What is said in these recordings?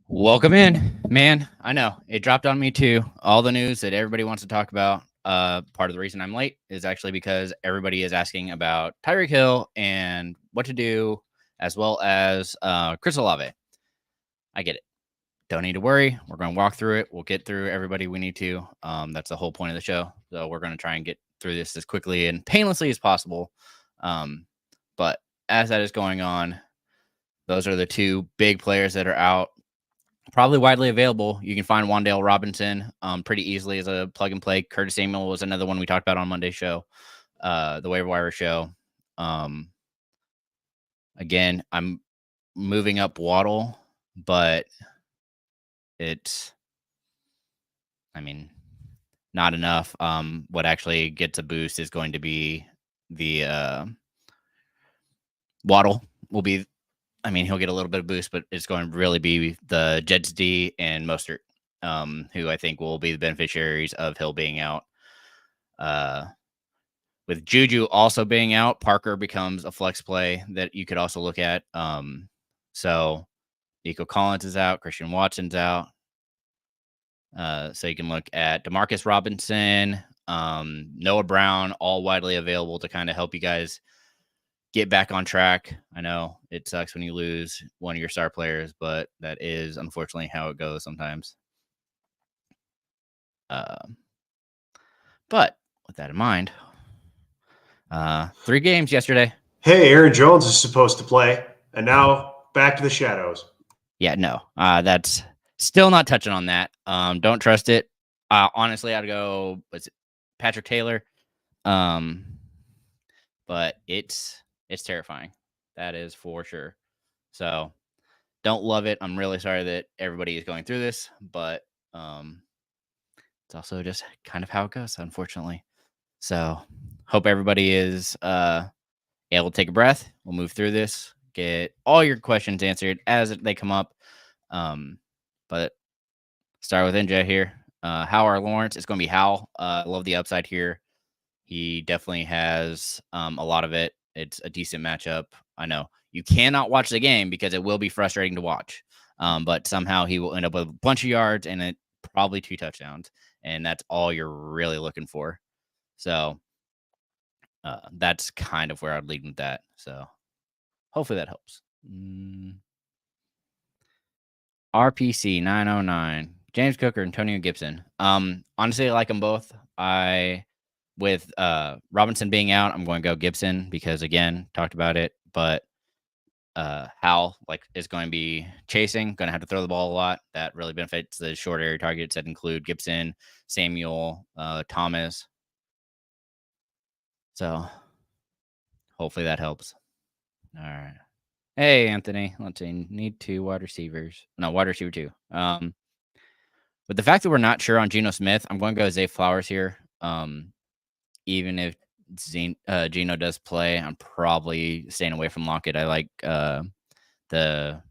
Welcome in, man. I know it dropped on me too. All the news that everybody wants to talk about. Part of the reason I'm late is actually because everybody is asking about Tyreek Hill and what to do, as well as Chris Olave. I get it. Don't need to worry. We're going to walk through it. We'll get through everybody we need to. That's the whole point of the show. So we're going to try and get through this as quickly and painlessly as possible. But as that is going on, those are the two big players that are out. Probably widely available. You can find Wan'Dale Robinson pretty easily as a plug and play. Curtis Samuel was another one we talked about on Monday's show, the waiver wire show. Again, I'm moving up Waddle, but it's, not enough. What actually gets a boost is going to be the Waddle will be. He'll get a little bit of boost, but it's going to really be the Jets D and Mostert, who I think will be the beneficiaries of Hill being out. With Juju also being out, Parker becomes a flex play that you could also look at. So Nico Collins is out, Christian Watson's out. So you can look at DeMarcus Robinson, Noah Brown, all widely available to kind of help you guys get back on track. I know it sucks when you lose one of your star players, but that is unfortunately how it goes sometimes. But with that in mind, 3 games yesterday. Hey, Aaron Jones is supposed to play, and now back to the shadows. Yeah, no, that's still not touching on that. Don't trust it. Honestly, I'd go, what's it, Patrick Taylor. But it's terrifying. That is for sure. So don't love it. I'm really sorry that everybody is going through this, but it's also just kind of how it goes, unfortunately. So hope everybody is able to take a breath. We'll move through this, get all your questions answered as they come up. But start with NJ here. Howard Lawrence. It's going to be Hal. Love the upside here. He definitely has a lot of it. It's a decent matchup. I know you cannot watch the game because it will be frustrating to watch. But somehow he will end up with a bunch of yards and probably 2 touchdowns. And that's all you're really looking for. So that's kind of where I'd lead with that. So hopefully that helps. RPC 909. James Cook or Antonio Gibson. Honestly, I like them both. With Robinson being out, I'm going to go Gibson because, again, talked about it. But Hal is going to be chasing, going to have to throw the ball a lot. That really benefits the short area targets that include Gibson, Samuel, Thomas. So hopefully that helps. All right. Hey, Anthony. Let's see. Need 2 wide receivers. No, wide receiver 2. With the fact that we're not sure on Geno Smith, I'm going to go Zay Flowers here. Even if Geno does play, I'm probably staying away from Lockett. I like the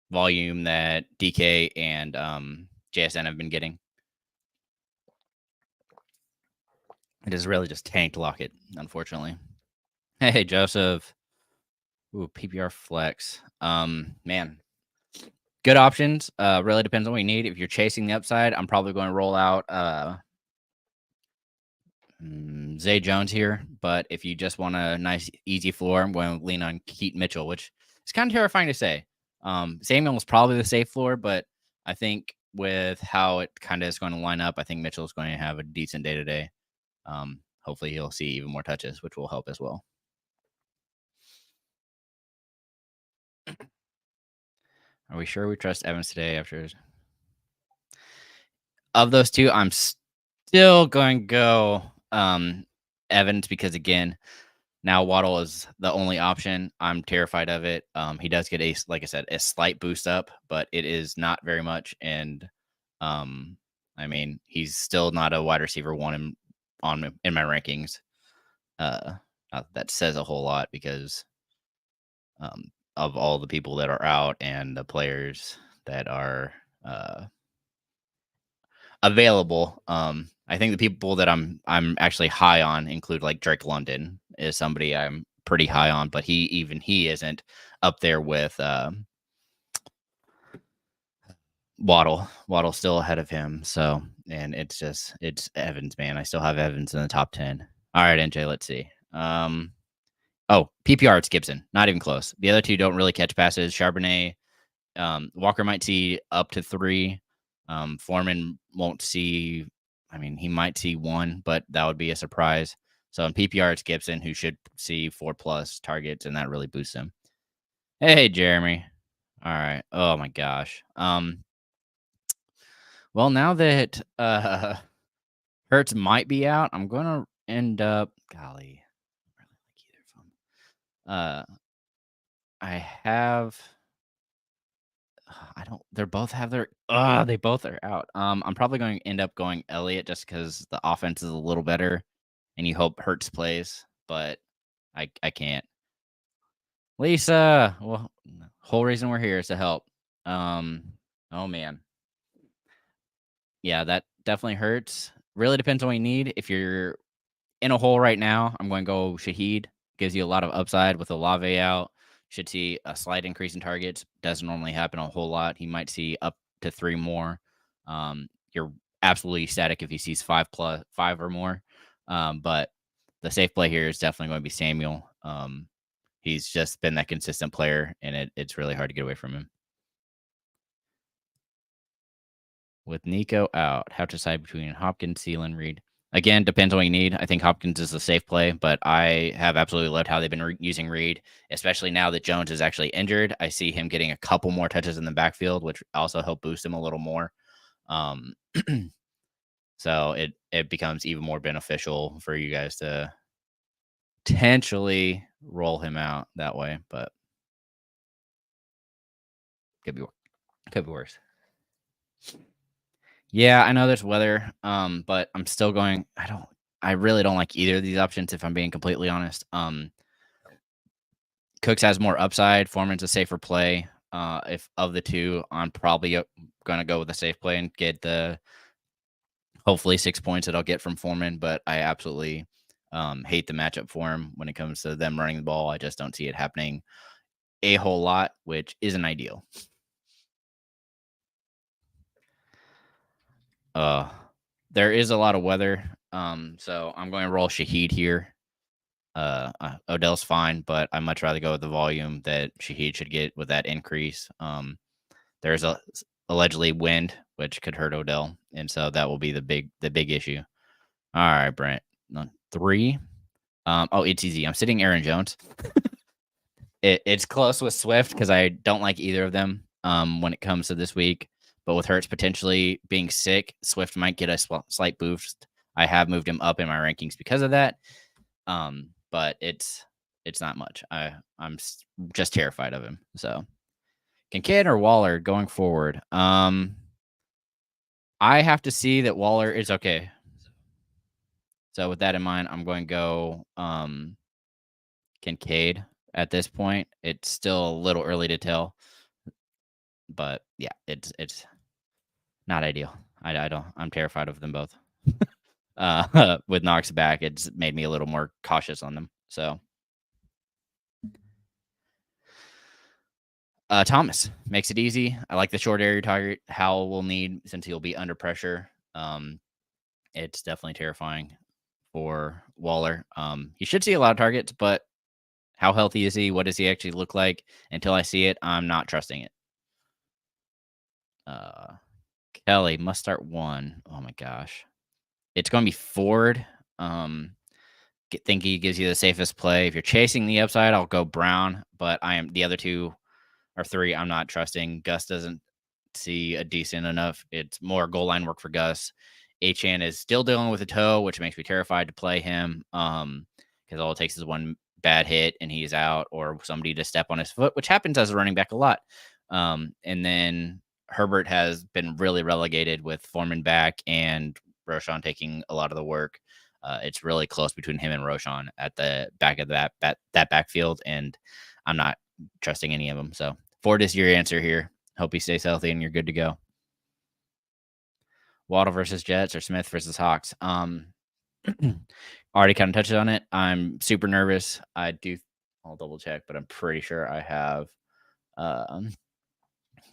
volume that DK and JSN have been getting. It has really just tanked Lockett, unfortunately. Hey, Joseph. Ooh, PPR flex. Man, good options. Really depends on what you need. If you're chasing the upside, I'm probably going to roll out Zay Jones here. But if you just want a nice, easy floor, I'm going to lean on Keaton Mitchell, which is kind of terrifying to say. Samuel was probably the safe floor, but I think with how it kind of is going to line up, I think Mitchell is going to have a decent day-to-day. Hopefully he'll see even more touches, which will help as well. Are we sure we trust Evans today after? Of those two, I'm still going to go Evans because, again, now Waddle is the only option. I'm terrified of it. He does get like I said, a slight boost up, but it is not very much. And he's still not a wide receiver 1 in my rankings. that says a whole lot because of all the people that are out and the players that are available. I think the people that I'm actually high on include like Drake London is somebody I'm pretty high on, but he isn't up there with Waddle. Waddle's still ahead of him. So, and it's Evans, man. I still have Evans in the top 10. All right, NJ, let's see. Oh, PPR, it's Gibson. Not even close. The other two don't really catch passes. Charbonnet, Walker might see up to 3. Foreman won't see. I mean, he might see 1, but that would be a surprise. So in PPR, it's Gibson who should see 4+ targets, and that really boosts him. Hey, Jeremy. All right. Oh my gosh. Well, now that Hurts might be out, I'm gonna end up. Golly, I don't really like either of them. I have. I don't. They both have their. They both are out. I'm probably going to end up going Elliott just because the offense is a little better, and you hope Hurts plays, but I can't. Lisa, well, whole reason we're here is to help. Oh man, yeah, that definitely hurts. Really depends on what you need. If you're in a hole right now, I'm going to go Shaheed. Gives you a lot of upside with Olave out. Should see a slight increase in targets. Doesn't normally happen a whole lot. He might see up to 3 more. You're absolutely ecstatic if he sees 5 or more. But the safe play here is definitely going to be Samuel. He's just been that consistent player, and it's really hard to get away from him. With Nico out, how to decide between Hopkins, Thielen, Reed? Again, depends on what you need. I think Hopkins is a safe play, but I have absolutely loved how they've been using Reed, especially now that Jones is actually injured. I see him getting a couple more touches in the backfield, which also help boost him a little more. So it becomes even more beneficial for you guys to potentially roll him out that way, but could be worse. Yeah, I know there's weather, but I'm still going. I really don't like either of these options, if I'm being completely honest. Cooks has more upside. Foreman's a safer play. If of the two, I'm probably going to go with the safe play and get the hopefully 6 points that I'll get from Foreman. But I absolutely hate the matchup for him when it comes to them running the ball. I just don't see it happening a whole lot, which isn't ideal. There is a lot of weather, so I'm going to roll Shaheed here. Odell's fine, but I'd much rather go with the volume that Shaheed should get with that increase. There's allegedly wind, which could hurt Odell, and so that will be the big issue. All right, Brent, 3. It's easy. I'm sitting Aaron Jones. It's close with Swift because I don't like either of them when it comes to this week. But with Hurts potentially being sick, Swift might get a slight boost. I have moved him up in my rankings because of that. But it's not much. I'm just terrified of him. So Kincaid or Waller going forward. I have to see that Waller is okay. So with that in mind, I'm going to go Kincaid at this point. It's still a little early to tell. But yeah, it's not ideal. I'm terrified of them both. With Knox back, it's made me a little more cautious on them. So Thomas makes it easy. I like the short area target Howell will need since he'll be under pressure. It's definitely terrifying for Waller. He should see a lot of targets, but how healthy is he? What does he actually look like? Until I see it, I'm not trusting it. Kelly must start 1. Oh my gosh. It's going to be Ford. Think he gives you the safest play. If you're chasing the upside, I'll go Brown, but the other 2 or 3 I'm not trusting. Gus doesn't see a decent enough. It's more goal line work for Gus. Achane is still dealing with a toe, which makes me terrified to play him. Because all it takes is one bad hit and he's out, or somebody to step on his foot, which happens as a running back a lot. And then Herbert has been really relegated with Foreman back and Roschon taking a lot of the work. It's really close between him and Roshan at the back of that backfield, and I'm not trusting any of them. So Ford is your answer here. Hope he stays healthy and you're good to go. Waddle versus Jets or Smith versus Hawks. Already kind of touched on it. I'm super nervous. I'll double check, but I'm pretty sure I have um,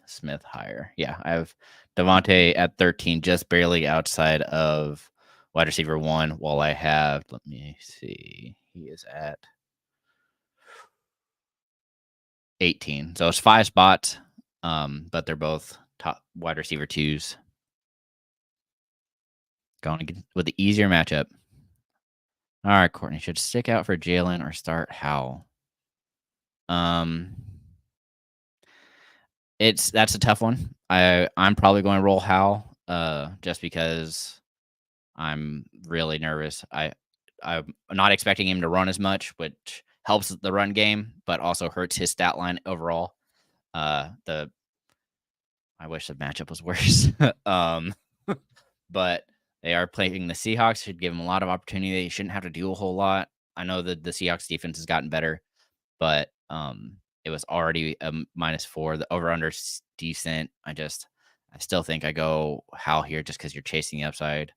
Smith higher. Yeah, I have Devontae at 13, just barely outside of wide receiver 1, while I have, let me see, he is at 18. So it's 5 spots, but they're both top wide receiver 2s. Going with the easier matchup. All right, Courtney, should stick out for Jalen or start Howell? That's a tough one. I'm probably going to roll Howell, just because I'm really nervous. I'm not expecting him to run as much, which helps the run game, but also hurts his stat line overall. I wish the matchup was worse. But they are playing the Seahawks. Should give him a lot of opportunity. They shouldn't have to do a whole lot. I know that the Seahawks defense has gotten better, but it was already a -4. The over under decent. I still think I go Hal here just because you're chasing the upside.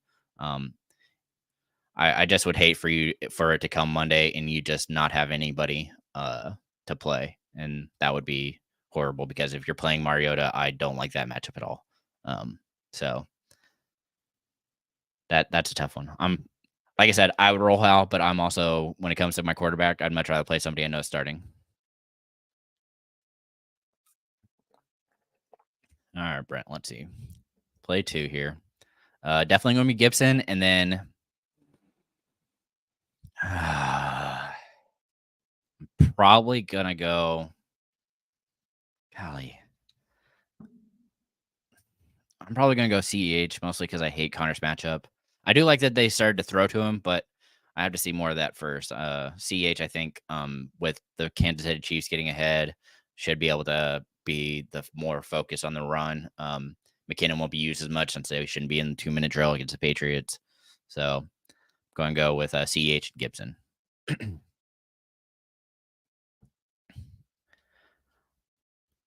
I just would hate for it to come Monday and you just not have anybody to play, and that would be horrible because if you're playing Mariota, I don't like that matchup at all. So that's a tough one. Like I said, I would roll Hal, but I'm also, when it comes to my quarterback, I'd much rather play somebody I know starting. All right, Brent, let's see. Play 2 here. Definitely going to be Gibson, and then probably going to go. Golly. I'm probably going to go CEH, mostly because I hate Connor's matchup. I do like that they started to throw to him, but I have to see more of that first. CEH, I think, with the Kansas City Chiefs getting ahead, should be able to be the more focus on the run. McKinnon won't be used as much since they shouldn't be in the 2-minute drill against the Patriots. So going to go with CEH and Gibson.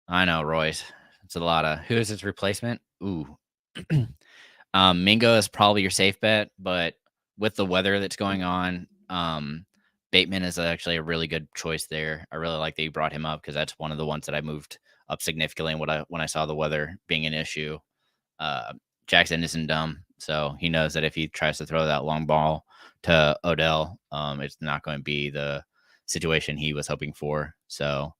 I know, Royce. It's a lot of, who is his replacement? Ooh. Mingo is probably your safe bet, but with the weather that's going on, Bateman is actually a really good choice there. I really like that you brought him up because that's one of the ones that I moved up significantly when I saw the weather being an issue. Jackson isn't dumb, so he knows that if he tries to throw that long ball to Odell, it's not going to be the situation he was hoping for. So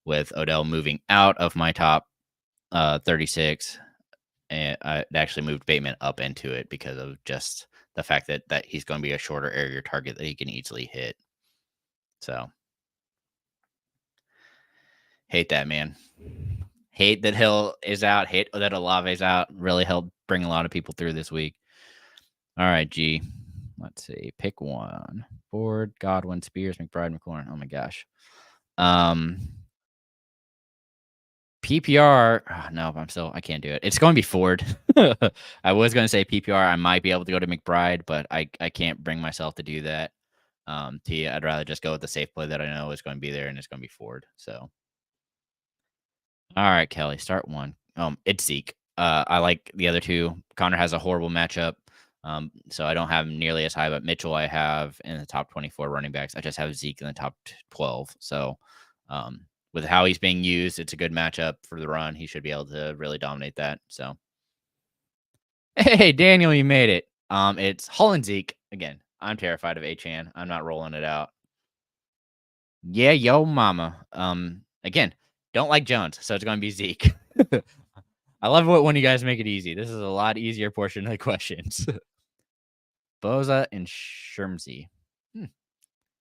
with Odell moving out of my top 36, and I actually moved Bateman up into it because of just the fact that he's going to be a shorter area target that he can easily hit. So hate that, man. Hate that Hill is out. Hate that Olave is out. Really helped bring a lot of people through this week. All right, G. Let's see. Pick one. Ford, Godwin, Spears, McBride, McLaurin. Oh my gosh. PPR. Oh, no, I can't do it. It's going to be Ford. I was going to say PPR. I might be able to go to McBride, but I can't bring myself to do that. I'd rather just go with the safe play that I know is going to be there, and it's going to be Ford. So, all right, Kelly, start one. It's Zeke. I like the other two. Connor has a horrible matchup, so I don't have him nearly as high. But Mitchell, I have in the top 24 running backs. I just have Zeke in the top 12. So, with how he's being used, it's a good matchup for the run. He should be able to really dominate that. So, hey, Daniel, you made it. It's Holland Zeke again. I'm terrified of Achan. I'm not rolling it out. Yeah, yo, mama. Again, don't like Jones, so it's going to be Zeke. I love it when you guys make it easy. This is a lot easier portion of the questions. Boza and Shermsey.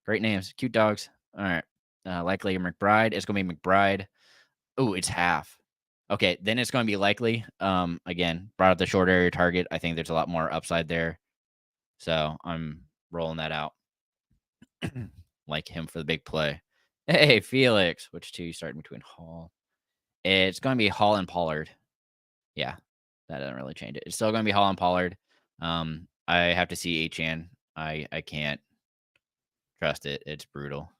Great names. Cute dogs. All right. Likely McBride. It's going to be McBride. Oh, it's half. Okay, then it's going to be likely. Again, brought up the short area target. I think there's a lot more upside there. So I'm rolling that out. Like him for the big play. Hey, Felix. Which two you starting between Hall? It's going to be Hall and Pollard. Yeah, that doesn't really change it. It's still going to be Hall and Pollard. I have to see Achan. I can't trust it. It's brutal.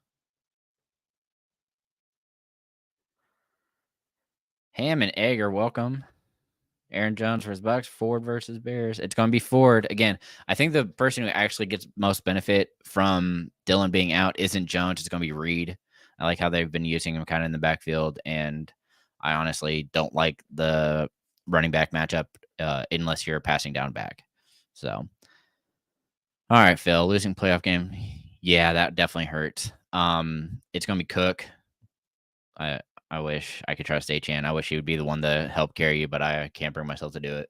Ham and egg are welcome. Aaron Jones versus Bucks, Ford versus Bears. It's going to be Ford again. I think the person who actually gets most benefit from Dillon being out isn't Jones. It's going to be Reed. I like how they've been using him kind of in the backfield, and I honestly don't like the running back matchup unless you're a passing down back. So, all right, Phil, losing playoff game. Yeah, that definitely hurts. It's going to be Cook. I wish I could trust Achan. I wish he would be the one to help carry you, but I can't bring myself to do it.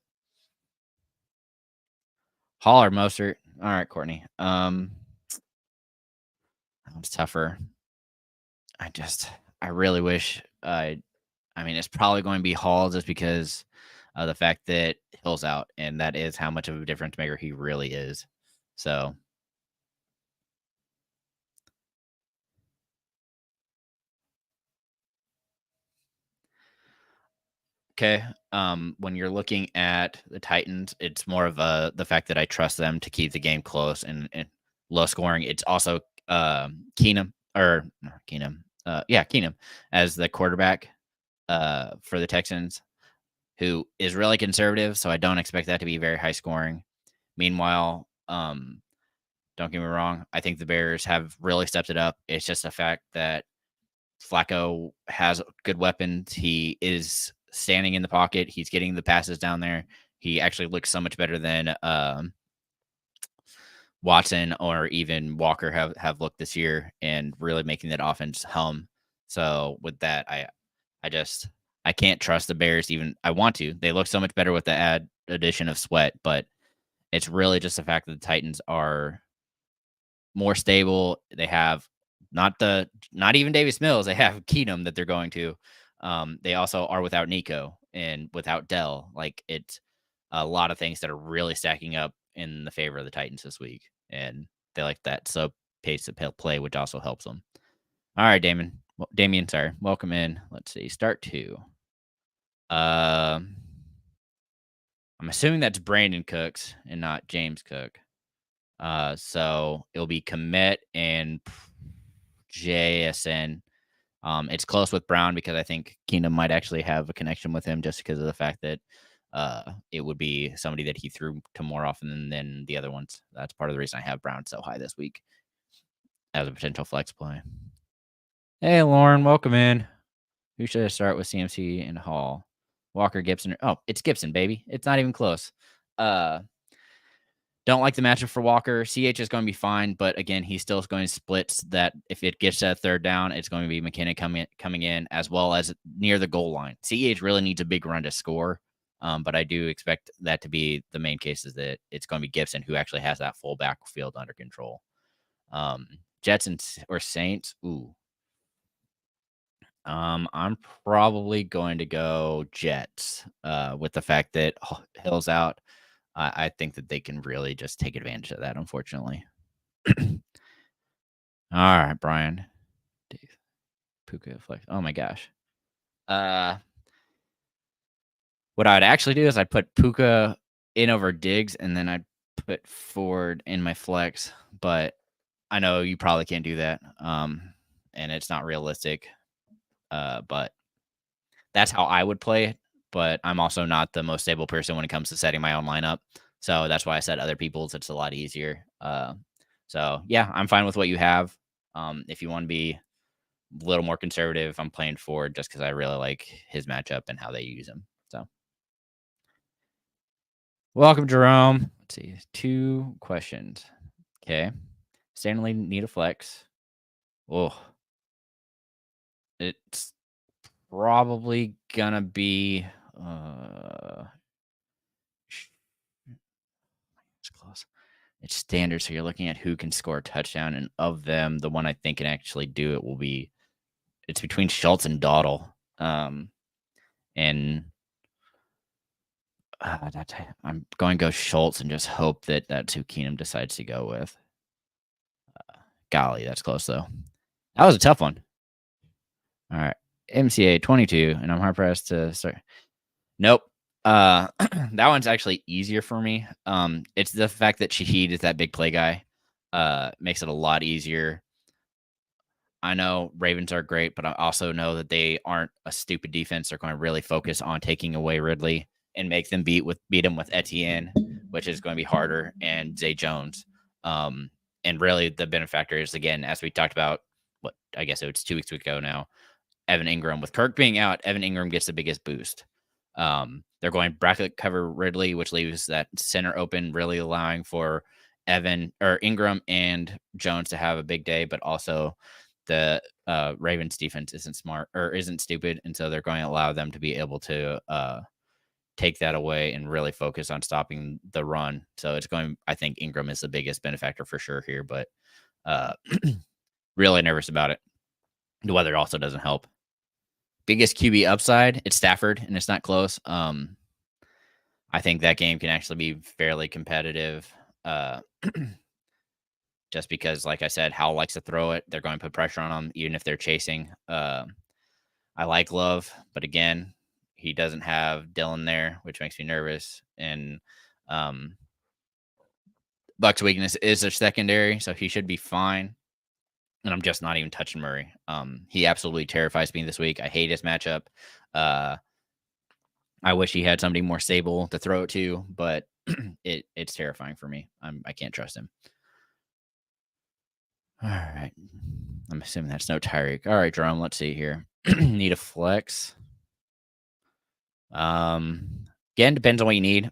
Hall or Mostert? All right, Courtney. That one's tougher. I really wish. I mean, it's probably going to be Hall just because of the fact that Hill's out, and that is how much of a difference maker he really is. So. Okay. When you're looking at the Titans, it's more of the fact that I trust them to keep the game close and low scoring. It's also Keenum or not Keenum. Keenum as the quarterback for the Texans, who is really conservative. So I don't expect that to be very high scoring. Meanwhile, don't get me wrong, I think the Bears have really stepped it up. It's just a fact that Flacco has good weapons. He is standing in the pocket. He's getting the passes down there. He actually looks so much better than Watson or even Walker have looked this year, and really making that offense hum. So with that, I can't trust the Bears. Even I want to. They look so much better with the addition of Sweat, but it's really just the fact that the Titans are more stable. They have not even Davis Mills. They have Keenum that they're going to. They also are without Nico and without Dell. Like, it's a lot of things that are really stacking up in the favor of the Titans this week, and they like that pace of play, which also helps them. All right, Damian, sorry, welcome in. Let's see, start 2. I'm assuming that's Brandon Cooks and not James Cook. So it'll be Komet and JSN. It's close with Brown because I think Keenum might actually have a connection with him just because of the fact that it would be somebody that he threw to more often than the other ones. That's part of the reason I have Brown so high this week as a potential flex play. Hey, Lauren, welcome in. Who should I start with, CMC and Hall? Walker, Gibson. Oh, it's Gibson, baby. It's not even close. Don't like the matchup for Walker. CH is going to be fine, but again, he's still going to split that. If it gets that third down, it's going to be McKinnon coming in as well as near the goal line. CH really needs a big run to score, but I do expect that to be the main case, is that it's going to be Gibson who actually has that full backfield under control. Jets or Saints. Ooh. I'm probably going to go Jets with the fact that Hill's out. I think that they can really just take advantage of that, unfortunately. All right, Brian. Puka flex. Oh my gosh. What I'd actually do is I'd put Puka in over Diggs, and then I'd put Ford in my flex. But I know you probably can't do that. And it's not realistic. But that's how I would play it. But I'm also not the most stable person when it comes to setting my own lineup. So that's why I set other people's. It's a lot easier. So yeah, I'm fine with what you have. If you want to be a little more conservative, I'm playing Ford just because I really like his matchup and how they use him. So welcome, Jerome. Let's see. 2 questions. Okay. Stanley need a flex. Oh, it's probably gonna be it's close. It's standard, so you're looking at who can score a touchdown, and of them, the one I think can actually do it will be it's between Schultz and Dawdle. And I'm going to go Schultz and just hope that that's who Keenum decides to go with. Golly, that's close though. That was a tough one. All right, MCA 22, and I'm hard pressed to start. Nope. That one's actually easier for me. It's the fact that Shaheed is that big play guy. makes it a lot easier. I know Ravens are great, but I also know that they aren't a stupid defense. They're going to really focus on taking away Ridley and make them beat him with Etienne, which is going to be harder, and Zay Jones. And really, the benefactor is, again, as we talked about, what I guess it's 2 weeks ago now, Evan Ingram. With Kirk being out, Evan Ingram gets the biggest boost. They're going bracket cover Ridley, which leaves that center open, really allowing for Ingram and Jones to have a big day, but also the Ravens defense isn't stupid, and so they're going to allow them to be able to take that away and really focus on stopping the run. So I think Ingram is the biggest benefactor for sure here, but really nervous about it. The weather also doesn't help. Biggest QB upside, it's Stafford, and it's not close. I think that game can actually be fairly competitive. Just because, like I said, Howell likes to throw it. They're going to put pressure on him, even if they're chasing. I like Love, but again, he doesn't have Dylan there, which makes me nervous. And Buck's weakness is their secondary, so he should be fine. And I'm just not even touching Murray. He absolutely terrifies me this week. I hate his matchup. I wish he had somebody more stable to throw it to, but it's terrifying for me. I can't trust him. All right. I'm assuming that's no Tyreek. All right, Jerome, let's see here. Need a flex. Again, depends on what you need.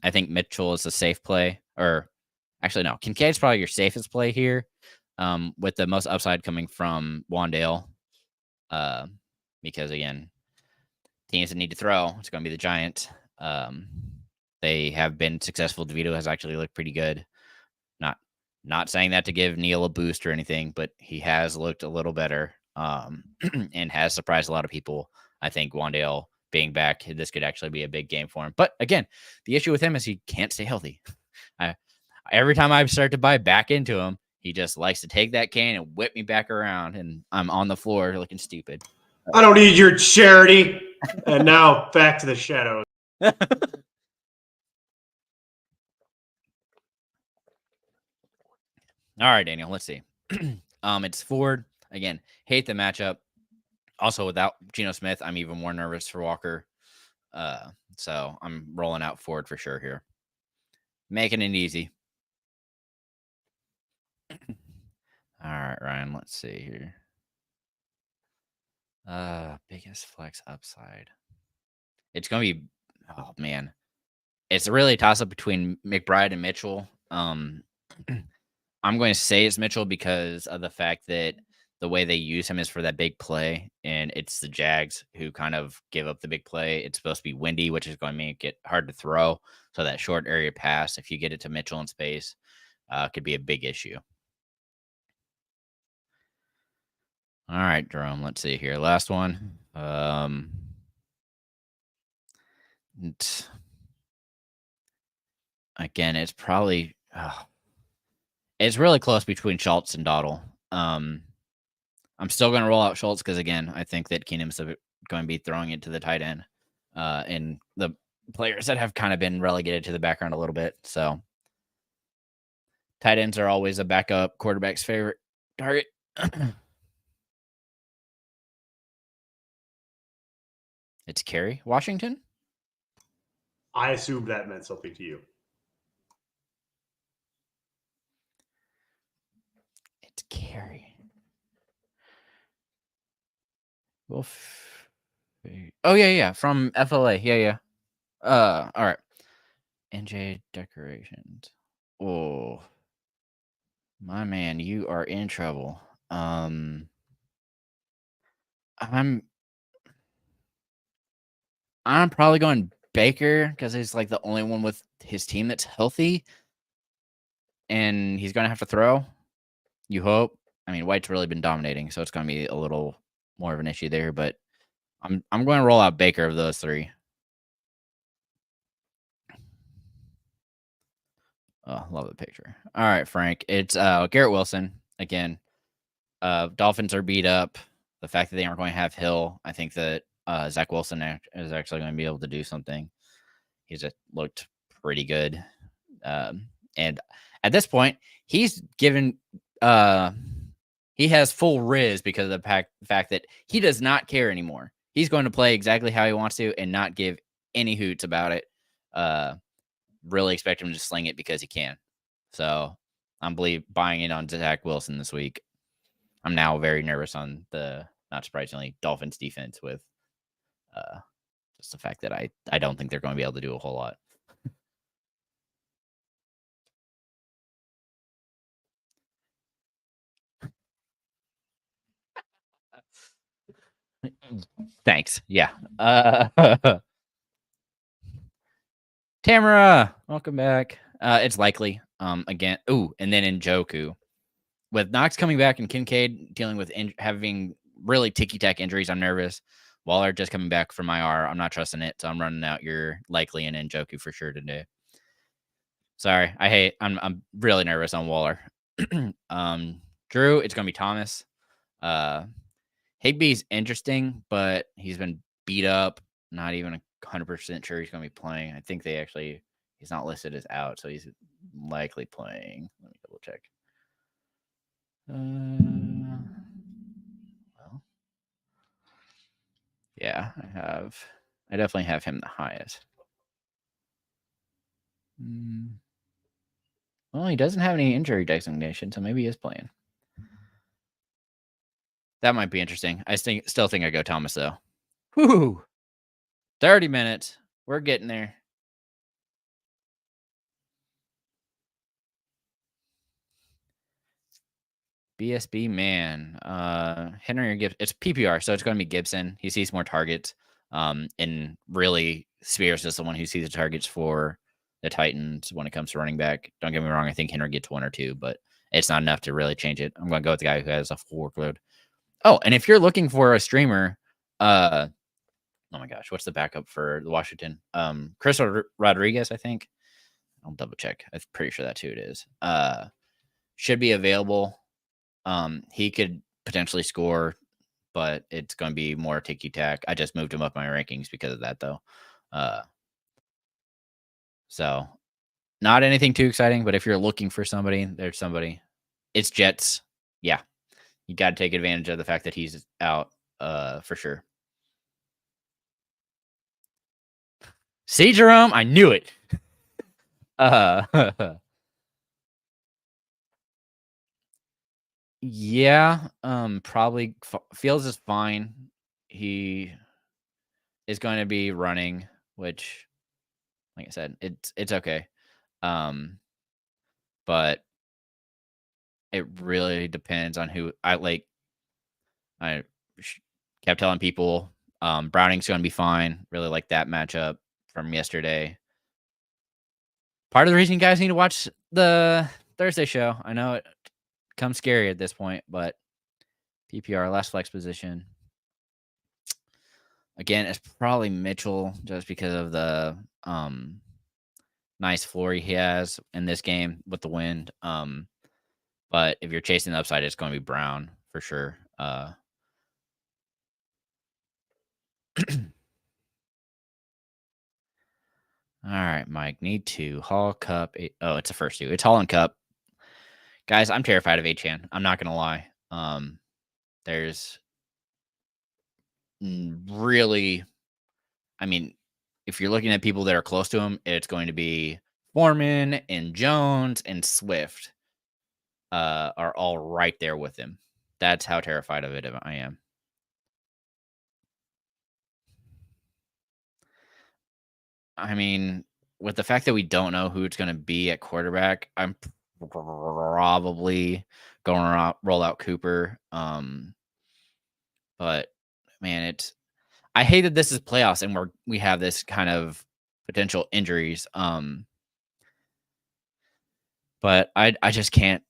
I think Mitchell is a safe play. Or actually, no. Kincaid's probably your safest play here, with the most upside coming from Wandale. Because, again, teams that need to throw, it's going to be the Giants. They have been successful. DeVito has actually looked pretty good. Not saying that to give Neal a boost or anything, but he has looked a little better, and has surprised a lot of people. I think Wandale being back, this could actually be a big game for him. But again, the issue with him is he can't stay healthy. Every time I start to buy back into him, he just likes to take that can and whip me back around, and I'm on the floor looking stupid. I don't need your charity. And now back to the shadows. All right, Daniel, let's see. It's Ford. Again, hate the matchup. Also, without Geno Smith, I'm even more nervous for Walker. So I'm rolling out Ford for sure here. Making it easy. All right, Ryan, let's see here. Biggest flex upside. It's going to be, oh, man. It's really a toss-up between McBride and Mitchell. I'm going to say it's Mitchell because of the fact that the way they use him is for that big play, and it's the Jags who kind of give up the big play. It's supposed to be windy, which is going to make it hard to throw. So that short area pass, if you get it to Mitchell in space, could be a big issue. All right, Jerome, let's see here. Last one. Again, it's probably... it's really close between Schultz and Dottle. I'm still going to roll out Schultz because, again, I think that Keenum's going to be throwing it to the tight end. And the players that have kind of been relegated to the background a little bit. So tight ends are always a backup quarterback's favorite target. It's Kerry Washington. I assumed that meant something to you. It's Kerry. Well, oh yeah, from FLA. Yeah. All right. NJ decorations. Oh, my man, you are in trouble. I'm probably going Baker because he's like the only one with his team that's healthy, and he's going to have to throw. You hope. I mean, White's really been dominating, so it's going to be a little more of an issue there. But I'm going to roll out Baker of those three. Oh, love the picture. All right, Frank. It's Garrett Wilson again. Dolphins are beat up. The fact that they aren't going to have Hill, I think that Zach Wilson is actually going to be able to do something. He's looked pretty good. And at this point, he's given he has full riz because of the fact that he does not care anymore. He's going to play exactly how he wants to and not give any hoots about it. Really expect him to sling it because he can. So I'm buying in on Zach Wilson this week. I'm now very nervous on the, not surprisingly, Dolphins defense with just the fact that I don't think they're going to be able to do a whole lot. Thanks. Yeah. Tamara, welcome back. It's likely. Again. Ooh, and then Njoku. With Knox coming back and Kincaid dealing with having really ticky-tack injuries, I'm nervous. Waller just coming back from IR. I'm not trusting it, so I'm running out your likely and Njoku for sure today. Sorry, I'm really nervous on Waller. Drew, it's gonna be Thomas. Higbee's interesting, but he's been beat up. Not even 100% sure he's gonna be playing. I think he's not listed as out, so he's likely playing. Let me double check. Well, yeah, I definitely have him the highest. Well, he doesn't have any injury designation, so maybe he is playing. That might be interesting. I still think I go Thomas though. Whoo! 30 minutes. We're getting there. BSB man. Henry or Gibson. It's PPR, so it's going to be Gibson. He sees more targets. And really, Spears is the one who sees the targets for the Titans when it comes to running back. Don't get me wrong. I think Henry gets 1 or 2, but it's not enough to really change it. I'm going to go with the guy who has a full workload. Oh, and if you're looking for a streamer, oh my gosh, what's the backup for the Washington? Chris Rodriguez, I think. I'll double check. I'm pretty sure that's who it is. Should be available. He could potentially score, but it's going to be more ticky tack. I just moved him up my rankings because of that, though. So not anything too exciting, but if you're looking for somebody, there's somebody. It's Jets. Yeah. You got to take advantage of the fact that he's out for sure. See, Jerome, I knew it. Yeah, probably Fields is fine. He is going to be running, which, like I said, it's okay. But it really depends on who I like. I kept telling people Browning's going to be fine. Really like that matchup from yesterday. Part of the reason you guys need to watch the Thursday show. I know it comes scary at this point, but PPR last flex position. Again, it's probably Mitchell just because of the nice floor he has in this game with the wind. But if you're chasing the upside, it's going to be Brown for sure. All right, Mike. Need to Hall Cup. Oh, it's the first 2. It's Hall and Cup. Guys, I'm terrified of Achan. I'm not gonna lie. There's really, I mean, if you're looking at people that are close to him, it's going to be Foreman and Jones and Swift. Are all right there with him. That's how terrified of it I am. I mean, with the fact that we don't know who it's going to be at quarterback, I'm probably going to roll out Cooper. But man, I hate that this is playoffs and we have this kind of potential injuries. But I just can't.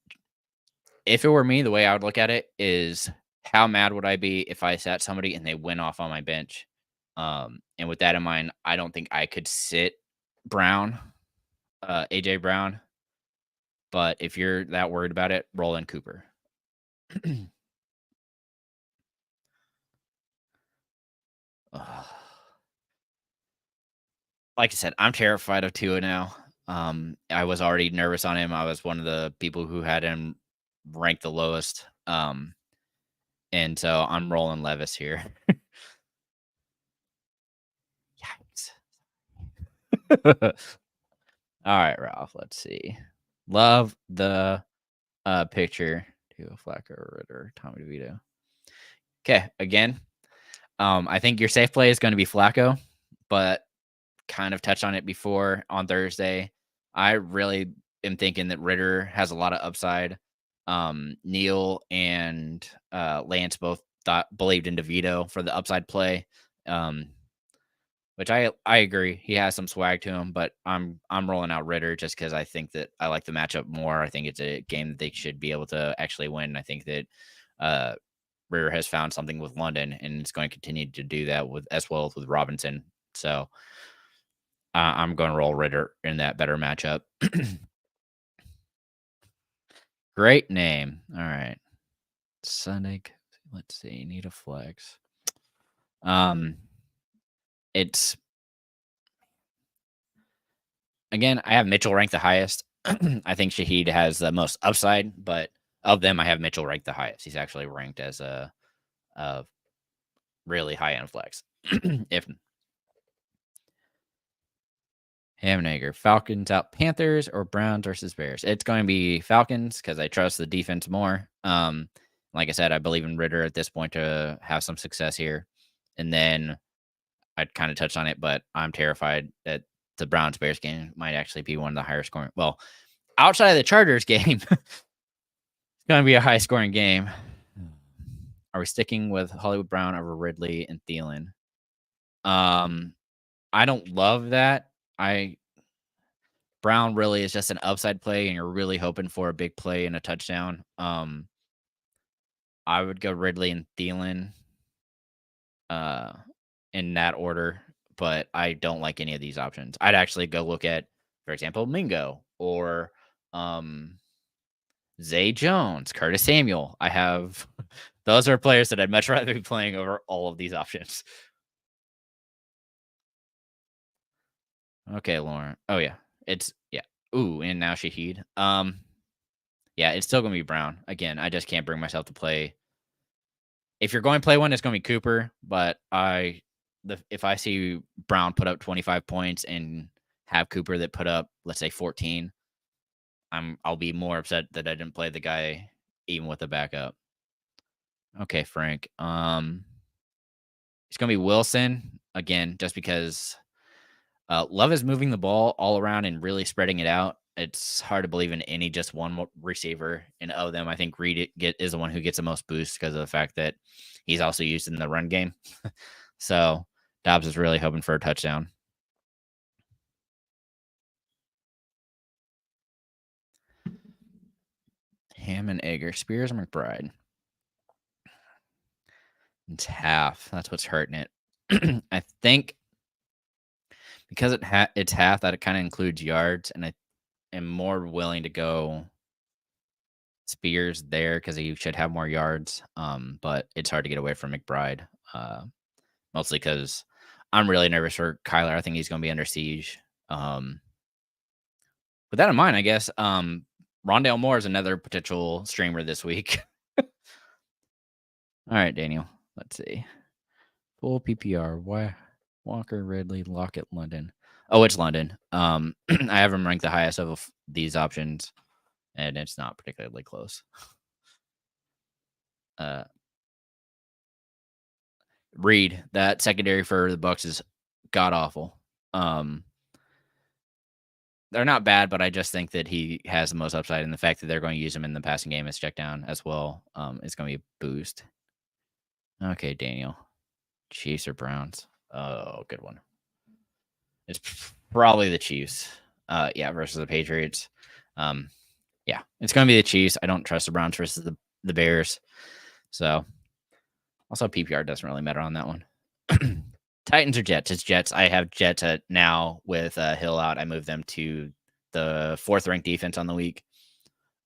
If it were me, the way I would look at it is how mad would I be if I sat somebody and they went off on my bench? And with that in mind, I don't think I could sit Brown, AJ Brown. But if you're that worried about it, roll in Cooper. Like I said, I'm terrified of Tua now. I was already nervous on him. I was one of the people who had him ranked the lowest. And so I'm rolling Levis here. Yikes. All right, Ralph. Let's see. Love the picture. Tio Flacco, Ritter, Tommy DeVito. Okay, again, I think your safe play is going to be Flacco, but kind of touched on it before on Thursday. I really am thinking that Ritter has a lot of upside. Neil and Lance both believed in DeVito for the upside play, which I agree. He has some swag to him, but I'm rolling out Ritter just because I think that I like the matchup more. I think it's a game that they should be able to actually win. I think that Ritter has found something with London, and it's going to continue to do that with as well as with Robinson. So I'm going to roll Ritter in that better matchup. Great name. All right. Sunday. Let's see. Need a flex. It's again, I have Mitchell ranked the highest. I think Shaheed has the most upside, but of them, I have Mitchell ranked the highest. He's actually ranked as a really high end flex. If Hamnager, Falcons out Panthers or Browns versus Bears? It's going to be Falcons because I trust the defense more. Like I said, I believe in Ritter at this point to have some success here. And then I kind of touched on it, but I'm terrified that the Browns Bears game might actually be one of the higher scoring. Well, outside of the Chargers game, it's going to be a high scoring game. Are we sticking with Hollywood Brown over Ridley and Thielen? I don't love that. Brown really is just an upside play, and you're really hoping for a big play and a touchdown. I would go Ridley and Thielen in that order, but I don't like any of these options. I'd actually go look at, for example, Mingo or Zay Jones, Curtis Samuel. I have those are players that I'd much rather be playing over all of these options. Okay, Lauren. Oh yeah. Yeah. Ooh, and now Shaheed. Yeah, it's still gonna be Brown. Again, I just can't bring myself to play. If you're going to play one, it's gonna be Cooper, but if I see Brown put up 25 points and have Cooper that put up, let's say 14, I'll be more upset that I didn't play the guy even with the backup. Okay, Frank. It's gonna be Wilson again, just because Love is moving the ball all around and really spreading it out. It's hard to believe in any just one receiver. And of them, I think Reed is the one who gets the most boost because of the fact that he's also used in the run game. So Dobbs is really hoping for a touchdown. Hammond, Egger, Spears, or McBride? It's half. That's what's hurting it. I think because it's half, that it kind of includes yards, and I am more willing to go Spears there because he should have more yards. But it's hard to get away from McBride, mostly because I'm really nervous for Kyler. I think he's going to be under siege. With that in mind, I guess Rondale Moore is another potential streamer this week. All right, Daniel. Let's see. Full PPR. Why Walker, Ridley, Lockett, London. Oh, it's London. I have him ranked the highest of these options, and it's not particularly close. Reed, that secondary for the Bucks is god awful. They're not bad, but I just think that he has the most upside, and the fact that they're going to use him in the passing game as check down as well is going to be a boost. Okay, Daniel. Chiefs or Browns? Oh, good one. It's probably the Chiefs. Versus the Patriots. Yeah, it's going to be the Chiefs. I don't trust the Browns versus the Bears. So, also PPR doesn't really matter on that one. Titans or Jets? It's Jets. I have Jets now with Hill out. I moved them to the 4th ranked defense on the week.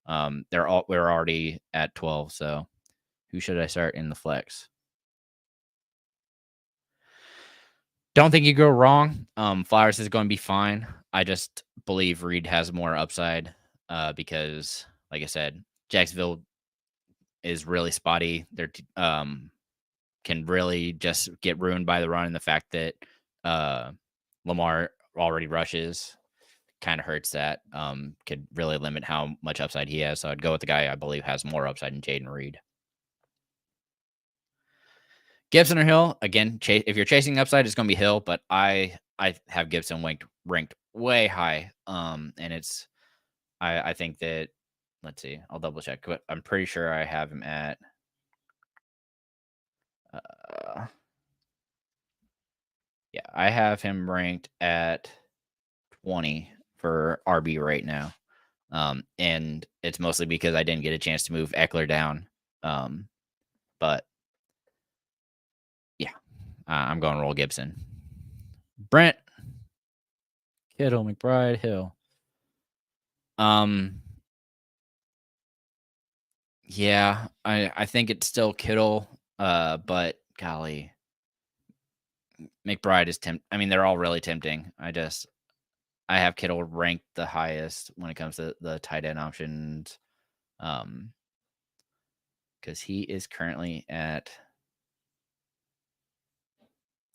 We're already at 12. So, who should I start in the flex? Don't think you go wrong. Flowers is going to be fine. I just believe Reed has more upside because, like I said, Jacksonville is really spotty. They're can really just get ruined by the run, and the fact that Lamar already rushes kind of hurts that. Could really limit how much upside he has. So I'd go with the guy I believe has more upside in Jaden Reed. Gibson or Hill, again, if you're chasing upside, it's going to be Hill, but I have Gibson ranked way high. And I think that, let's see, I'll double check, but I'm pretty sure I have him at yeah, I have him ranked at 20 for RB right now. And it's mostly because I didn't get a chance to move Eckler down. But yeah, I'm going to roll Gibson. Brent, Kittle, McBride, Hill. Yeah, I think it's still Kittle. But golly, McBride is I mean, they're all really tempting. I have Kittle ranked the highest when it comes to the tight end options. Because he is currently at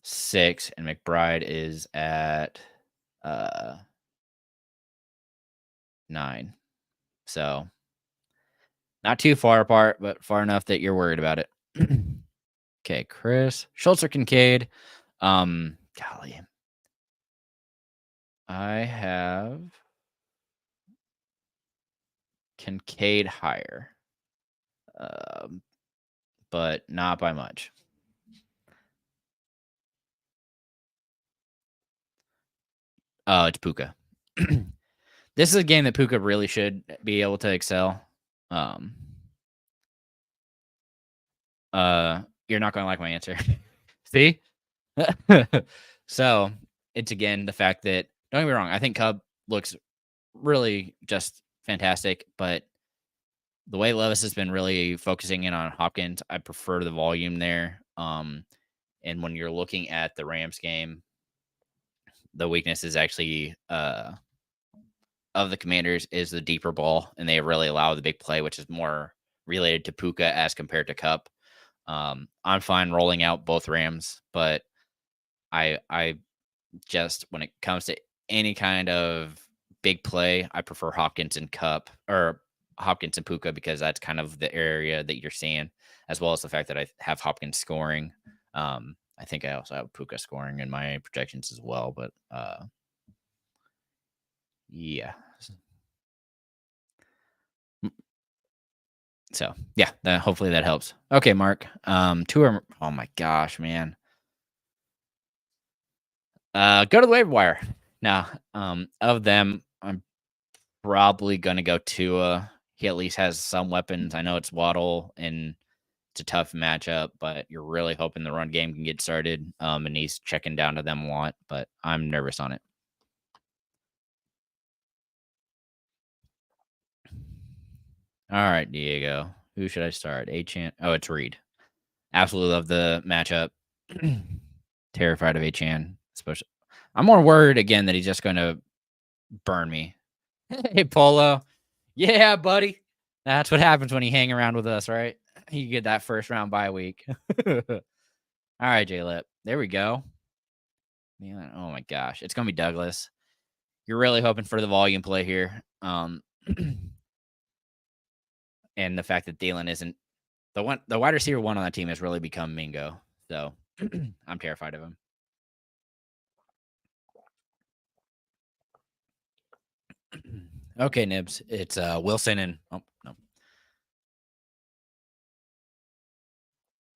6, and McBride is at 9. So not too far apart, but far enough that you're worried about it. Okay, Chris Schultz or Kincaid. Golly, I have Kincaid higher, but not by much. It's Puka. This is a game that Puka really should be able to excel. You're not going to like my answer. See? So it's again the fact that, don't get me wrong, I think Cub looks really just fantastic, but the way Levis has been really focusing in on Hopkins, I prefer the volume there. And when you're looking at the Rams game, the weakness is actually of the Commanders is the deeper ball, and they really allow the big play, which is more related to Puka as compared to Cup. I'm fine rolling out both Rams, but I just, when it comes to any kind of big play, I prefer Hopkins and Cup, or Hopkins and Puka, because that's kind of the area that you're seeing, as well as the fact that I have Hopkins scoring. I think I also have Puka scoring in my projections as well, but yeah. So yeah, hopefully that helps. Okay, Mark. Oh my gosh, man. Go to the waiver wire. Now, of them, I'm probably gonna go Tua. He at least has some weapons. I know it's Waddle and it's a tough matchup, but you're really hoping the run game can get started. And he's checking down to them a lot, but I'm nervous on it. All right, Diego. Who should I start? Achane. Oh, it's Reed. Absolutely love the matchup. Terrified of Achane, especially. I'm more worried again that he's just going to burn me. Hey, Polo. Yeah, buddy. That's what happens when you hang around with us, right? You get that first round bye week. All right, J-Lip. There we go. Man, oh my gosh. It's going to be Douglas. You're really hoping for the volume play here. And the fact that Thielen isn't the wide receiver one on that team has really become Mingo. So I'm terrified of him. Okay, Nibs. It's Wilson and no.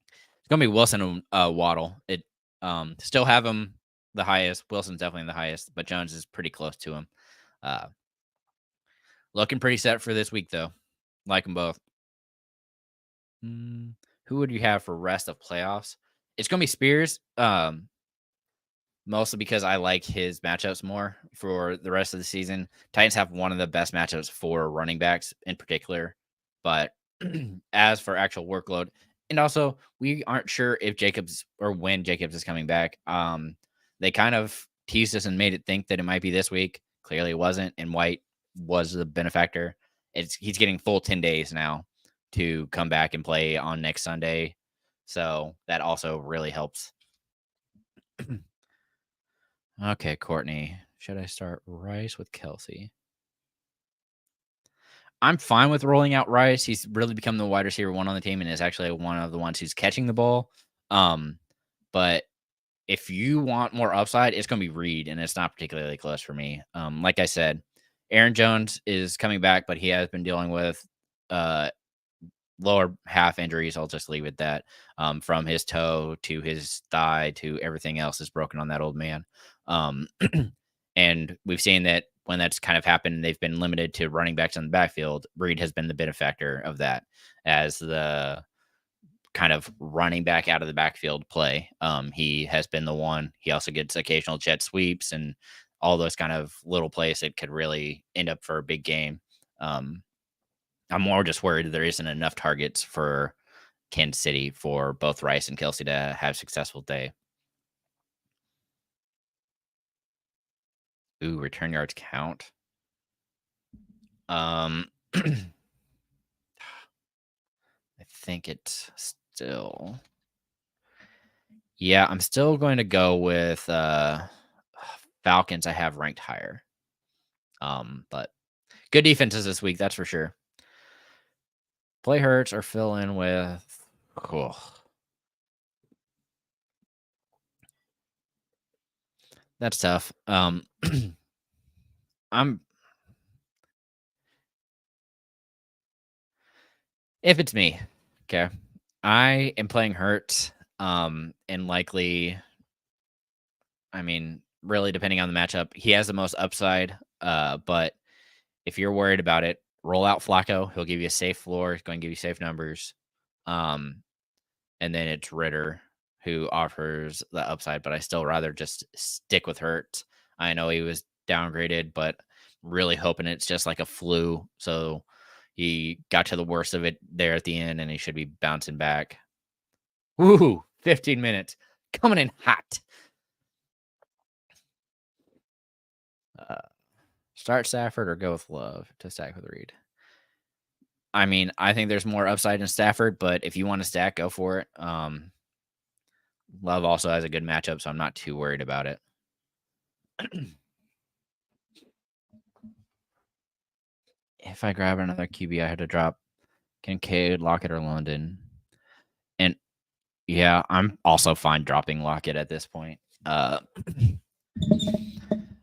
It's gonna be Wilson and Waddle. It still have him the highest. Wilson's definitely the highest, but Jones is pretty close to him. Looking pretty set for this week though. Like them both. Who would you have for rest of playoffs? It's gonna be Spears. Mostly because I like his matchups more for the rest of the season. Titans have one of the best matchups for running backs in particular. But as for actual workload, and also we aren't sure if Jacobs or when Jacobs is coming back. they kind of teased us and made it think that it might be this week. Clearly, it wasn't, and White was the benefactor. He's getting full 10 days now to come back and play on next Sunday, so that also really helps. Okay, Courtney, should I start Rice with Kelsey? I'm fine with rolling out Rice. He's really become the wide receiver one on the team and is actually one of the ones who's catching the ball. But if you want more upside, it's going to be Reed, and it's not particularly close for me. Like I said, Aaron Jones is coming back, but he has been dealing with lower half injuries. I'll just leave it that. From his toe to his thigh to everything else is broken on that old man. And we've seen that when that's kind of happened, they've been limited to running backs in the backfield. Reed has been the benefactor of that as the kind of running back out of the backfield play. He has been the one. He also gets occasional jet sweeps and all those kind of little plays that could really end up for a big game. I'm more just worried there isn't enough targets for Kansas City for both Rice and Kelsey to have a successful day. Ooh, return yards count. I think it's still. Yeah, I'm still going to go with Falcons. I have ranked higher. But good defenses this week, that's for sure. Play Hurts or fill in with. Cool. That's tough. If it's me, okay, I am playing Hurts, and likely, I mean, really depending on the matchup, he has the most upside. But if you're worried about it, roll out Flacco. He'll give you a safe floor. He's going to give you safe numbers. And then it's Ritter who offers the upside, but I still rather just stick with Hurts. I know he was downgraded, but really hoping it's just like a flu. So he got to the worst of it there at the end, and he should be bouncing back. Woo! 15 minutes. Coming in hot. Start Stafford or go with Love to stack with Reed. I mean, I think there's more upside in Stafford, but if you want to stack, go for it. Love also has a good matchup, so I'm not too worried about it. If I grab another QB, I had to drop Kincaid, Lockett, or London. And yeah, I'm also fine dropping Lockett at this point.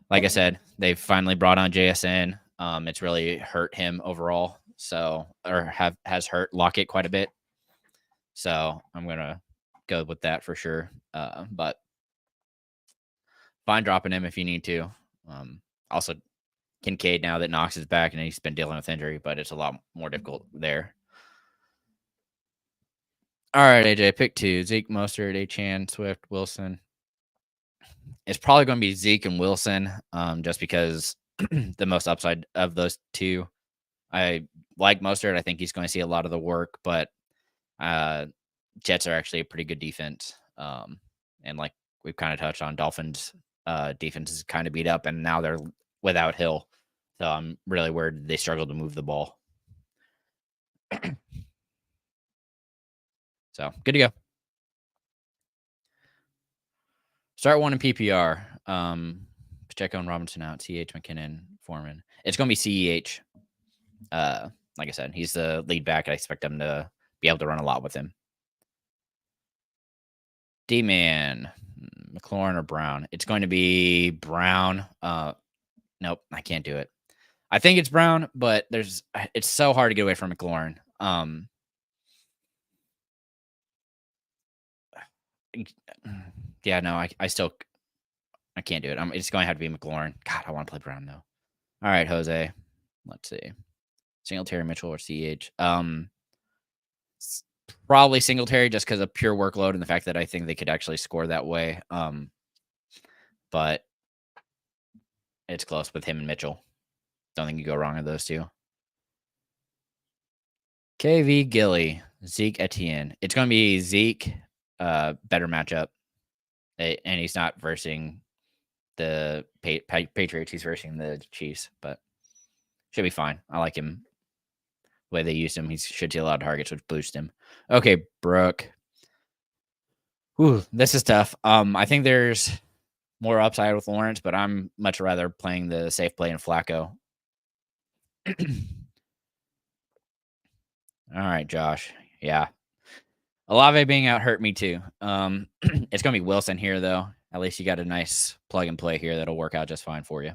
Like I said, they've finally brought on JSN. It's really hurt him overall, has hurt Lockett quite a bit. So I'm gonna go with that for sure. But fine dropping him if you need to. Also, Kincaid now that Knox is back and he's been dealing with injury, but it's a lot more difficult there. All right, AJ, pick two: Zeke, Mostert, Achane, Swift, Wilson. It's probably going to be Zeke and Wilson, just because the most upside of those two. I like Mostert. I think he's going to see a lot of the work, but Jets are actually a pretty good defense. And like we've kind of touched on, Dolphins defense is kind of beat up, and now they're without Hill. So I'm really worried they struggle to move the ball. So good to go. Start one in PPR. Pacheco and Robinson out. CH, McKinnon, Foreman. It's going to be CEH. Like I said, he's the lead back. I expect them to be able to run a lot with him. D-Man, McLaurin or Brown? It's going to be Brown. Nope, I can't do it. I think it's Brown, but it's so hard to get away from McLaurin. Yeah, no, I can't do it. It's going to have to be McLaurin. God, I want to play Brown though. All right, Jose. Let's see. Singletary, Mitchell, or CH. Probably Singletary just because of pure workload and the fact that I think they could actually score that way. But it's close with him and Mitchell. Don't think you go wrong with those two. KV, Gilly, Zeke, Etienne. It's going to be Zeke, better matchup. And he's not versing the Patriots. He's versing the Chiefs, but should be fine. I like him. The way they used him, he should see a lot of targets, which boosts him. Okay, Brooke. Ooh, this is tough. I think there's more upside with Lawrence, but I'm much rather playing the safe play in Flacco. All right, Josh. Yeah. Olave being out hurt me too. It's going to be Wilson here, though. At least you got a nice plug and play here that'll work out just fine for you.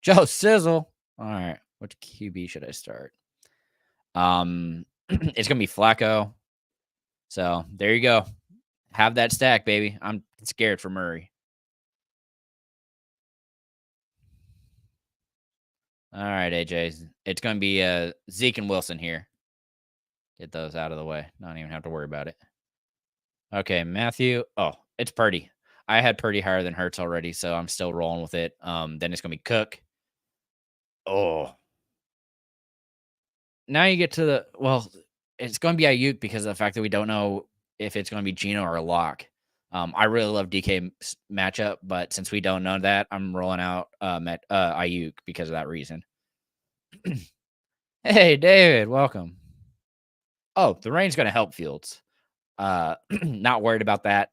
Joe Sizzle. All right. Which QB should I start? It's going to be Flacco. So there you go. Have that stack, baby. I'm scared for Murray. All right, AJ. It's going to be Zeke and Wilson here. Get those out of the way. Don't even have to worry about it. Okay, Matthew. Oh, it's Purdy. I had Purdy higher than Hurts already, so I'm still rolling with it. Then it's going to be Cook. Oh. Now you get to the, well, it's going to be Ayuk because of the fact that we don't know if it's going to be Geno or a lock. I really love DK matchup, but since we don't know that, I'm rolling out Ayuk because of that reason. Hey, David, welcome. Oh, the rain's going to help Fields. Not worried about that.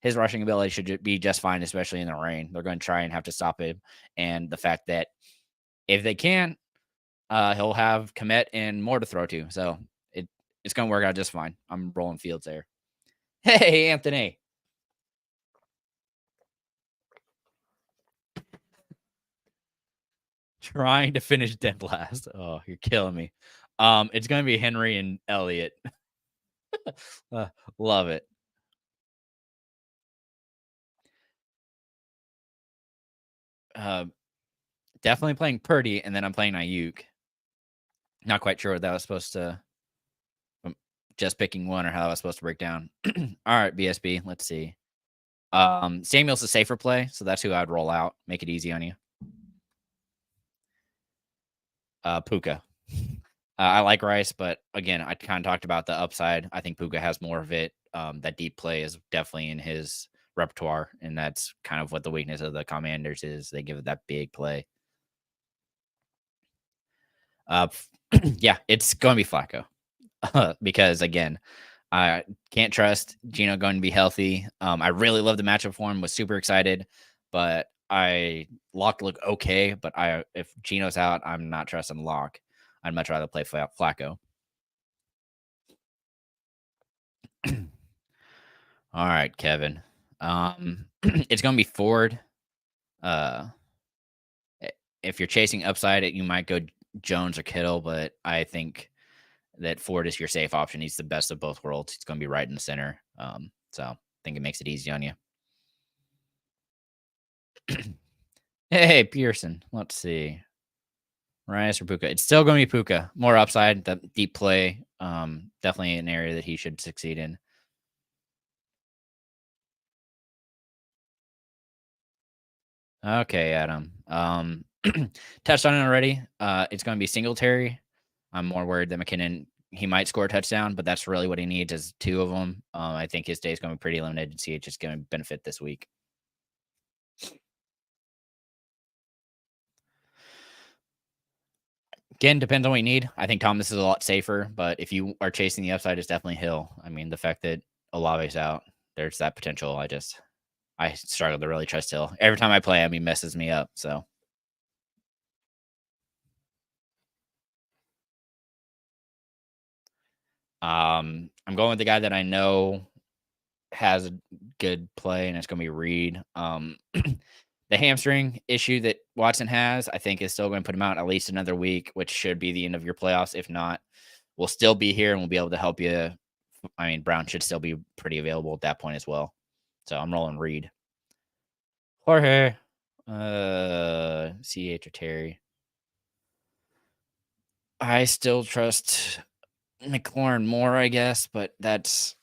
His rushing ability should be just fine, especially in the rain. They're going to try and have to stop him. And the fact that if they can, he'll have Komet and more to throw to. So it's going to work out just fine. I'm rolling Fields there. Hey, Anthony. Trying to finish dead last. Oh, you're killing me. It's going to be Henry and Elliott. Love it. Definitely playing Purdy, and then I'm playing Ayuk. Not quite sure what that was supposed to. Just picking one or how that was supposed to break down. All right, BSB. Let's see. Samuel's a safer play, so that's who I'd roll out. Make it easy on you. Puka. I like Rice, but again, I kind of talked about the upside. I think Puka has more of it. That deep play is definitely in his repertoire, and that's kind of what the weakness of the Commanders is. They give it that big play. Yeah, it's going to be Flacco because again, I can't trust Geno going to be healthy. I really love the matchup for him. Was super excited, but Lock look okay. But if Geno's out, I'm not trusting Lock. I'd much rather play Flacco. All right, Kevin. It's going to be Ford. If you're chasing upside, you might go Jones or Kittle, but I think that Ford is your safe option. He's the best of both worlds. He's going to be right in the center. So I think it makes it easy on you. Hey, Pearson. Let's see. Rice or Puka. It's still going to be Puka. More upside, the deep play. Definitely an area that he should succeed in. Okay, Adam. Touched on it already. It's going to be Singletary. I'm more worried that McKinnon, he might score a touchdown, but that's really what he needs is two of them. I think his day is going to be pretty limited, and CH is going to benefit this week. Again, depends on what you need. I think Thomas is a lot safer, but if you are chasing the upside, it's definitely Hill. I mean, the fact that Olave's out, there's that potential. I struggle to really trust Hill. Every time I play him, he messes me up. So I'm going with the guy that I know has a good play, and it's going to be Reed. The hamstring issue that Watson has, I think, is still going to put him out at least another week, which should be the end of your playoffs. If not, we'll still be here and we'll be able to help you. I mean, Brown should still be pretty available at that point as well. So I'm rolling Reed. Jorge, CH or Terry. I still trust McLaurin more, I guess, but if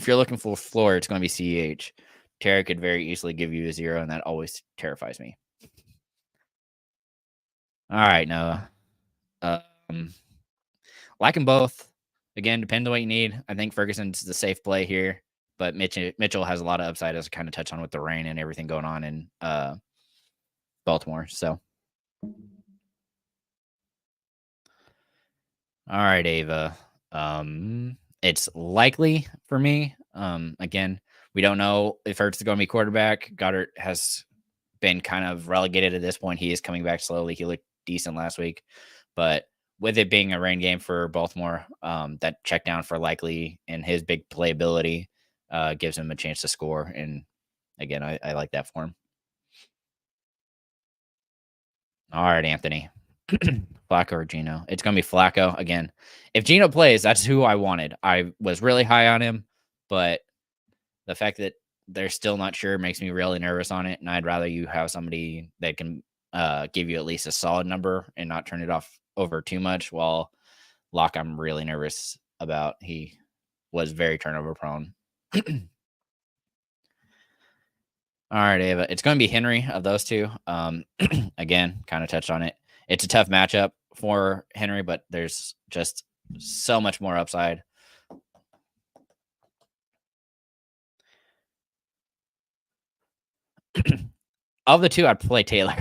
you're looking for a floor, it's going to be CH. Terry could very easily give you a 0, and that always terrifies me. All right, Noah. Like them both. Again, depends on what you need. I think Ferguson's the safe play here. but Mitchell has a lot of upside, as I kind of touched on with the rain and everything going on in Baltimore. So, all right, Ava. It's likely for me. Again, we don't know if Hurts is going to be quarterback. Goddard has been kind of relegated at this point. He is coming back slowly. He looked decent last week, but with it being a rain game for Baltimore, that check down for likely and his big playability gives him a chance to score. And again, I like that for him. All right, Anthony. Flacco or Geno? It's going to be Flacco again. If Geno plays, that's who I wanted. I was really high on him, but the fact that they're still not sure makes me really nervous on it. And I'd rather you have somebody that can give you at least a solid number and not turn it off over too much. While Locke, I'm really nervous about. He was very turnover prone. All right, Ava. It's going to be Henry of those two. Again, kind of touched on it. It's a tough matchup for Henry, but there's just so much more upside. Of the two, I'd play Taylor.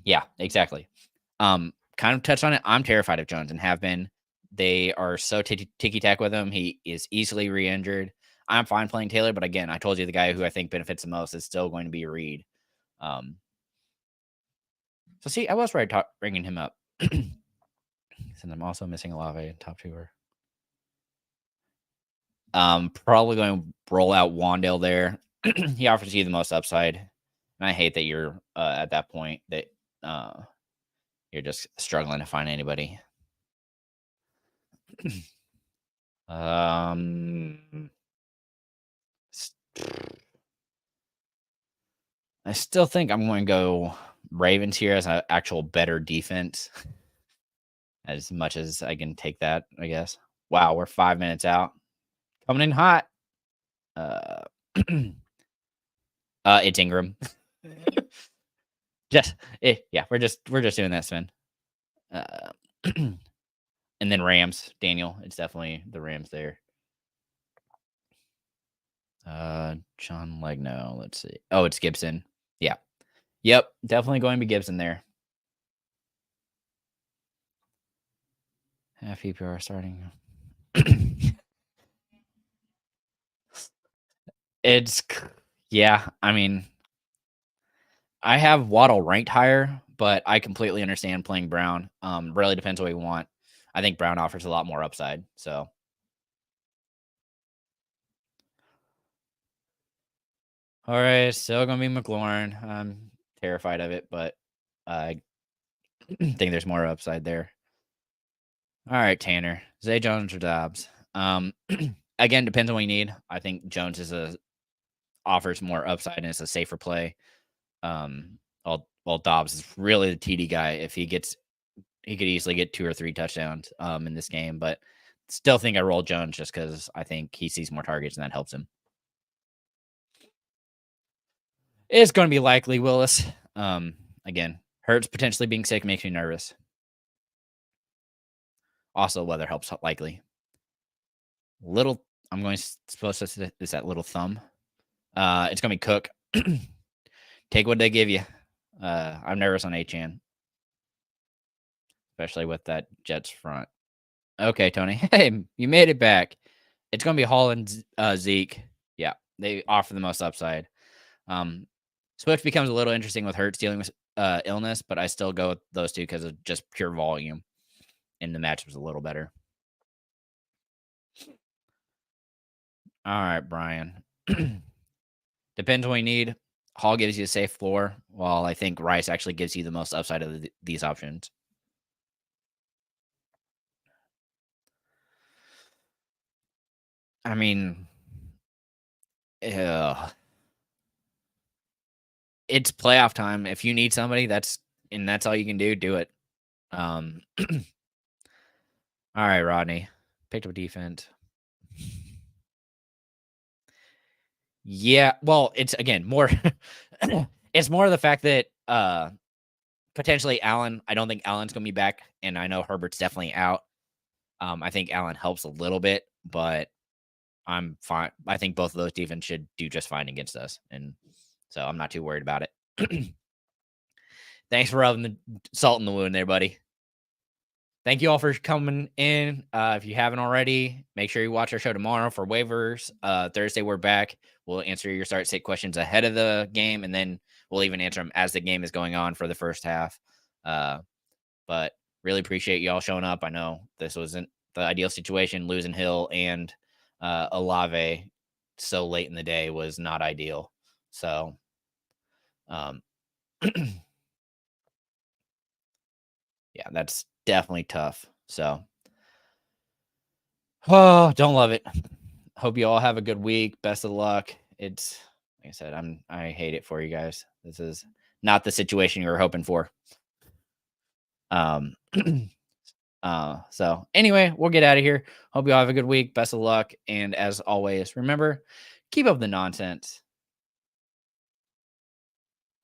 Yeah, exactly. Kind of touched on it. I'm terrified of Jones and have been. They are so ticky-tack with him. He is easily re-injured. I'm fine playing Taylor, but again, I told you the guy who I think benefits the most is still going to be Reed. So see, I was right bringing him up. Since I'm also missing Olave in top 2. Probably going to roll out Wandale there. He offers you the most upside, and I hate that you're at that point that you're just struggling to find anybody. I still think I'm going to go Ravens here as an actual better defense. As much as I can take that, I guess. Wow, we're 5 minutes out. Coming in hot. It's Ingram. Yeah, we're just doing that, Sven. And then Rams, Daniel. It's definitely the Rams there. John Legno. Let's see. Oh, it's Gibson. Yeah. Yep, definitely going to be Gibson there. Half PPR starting. Yeah, I mean, I have Waddle ranked higher, but I completely understand playing Brown. Really depends what we want. I think Brown offers a lot more upside. So, all right, still gonna be McLaurin. I'm terrified of it, but I think there's more upside there. All right, Tanner, Zay Jones or Dobbs. Again, depends on what you need. I think Jones offers more upside and it's a safer play. While Dobbs is really the TD guy. If he could easily get 2 or 3 touchdowns in this game, but still think I roll Jones just because I think he sees more targets and that helps him. It's going to be likely Willis. Again, Hurts potentially being sick makes me nervous. Also, weather helps likely. I'm going to suppose this is that little thumb. It's going to be Cook. Take what they give you. I'm nervous on Achane, especially with that Jets front. Okay, Tony. Hey, you made it back. It's going to be Hall and Zeke. Yeah, they offer the most upside. Swift becomes a little interesting with Hurts dealing with illness, but I still go with those two because of just pure volume, and the matchup's a little better. All right, Brian. Depends what you need. Hall gives you a safe floor, while I think Rice actually gives you the most upside of these options. I mean, it's playoff time. If you need somebody, that's all you can do it. All right, Rodney. Picked up defense. Yeah, well, it's again more it's more of the fact that potentially Allen, I don't think Allen's going to be back, and I know Herbert's definitely out. I think Allen helps a little bit, but I'm fine. I think both of those defense should do just fine against us, and so I'm not too worried about it. Thanks for rubbing the salt in the wound there, buddy. Thank you all for coming in. If you haven't already, make sure you watch our show tomorrow for waivers. Thursday, we're back. We'll answer your start sit questions ahead of the game, and then we'll even answer them as the game is going on for the first half. But really appreciate y'all showing up. I know this wasn't the ideal situation. Losing Hill and Olave so late in the day was not ideal. So, yeah, that's definitely tough. So, oh, don't love it. Hope you all have a good week. Best of luck. It's like I said, I hate it for you guys. This is not the situation you were hoping for. So anyway, we'll get out of here. Hope you all have a good week. Best of luck. And as always, remember, keep up the nonsense.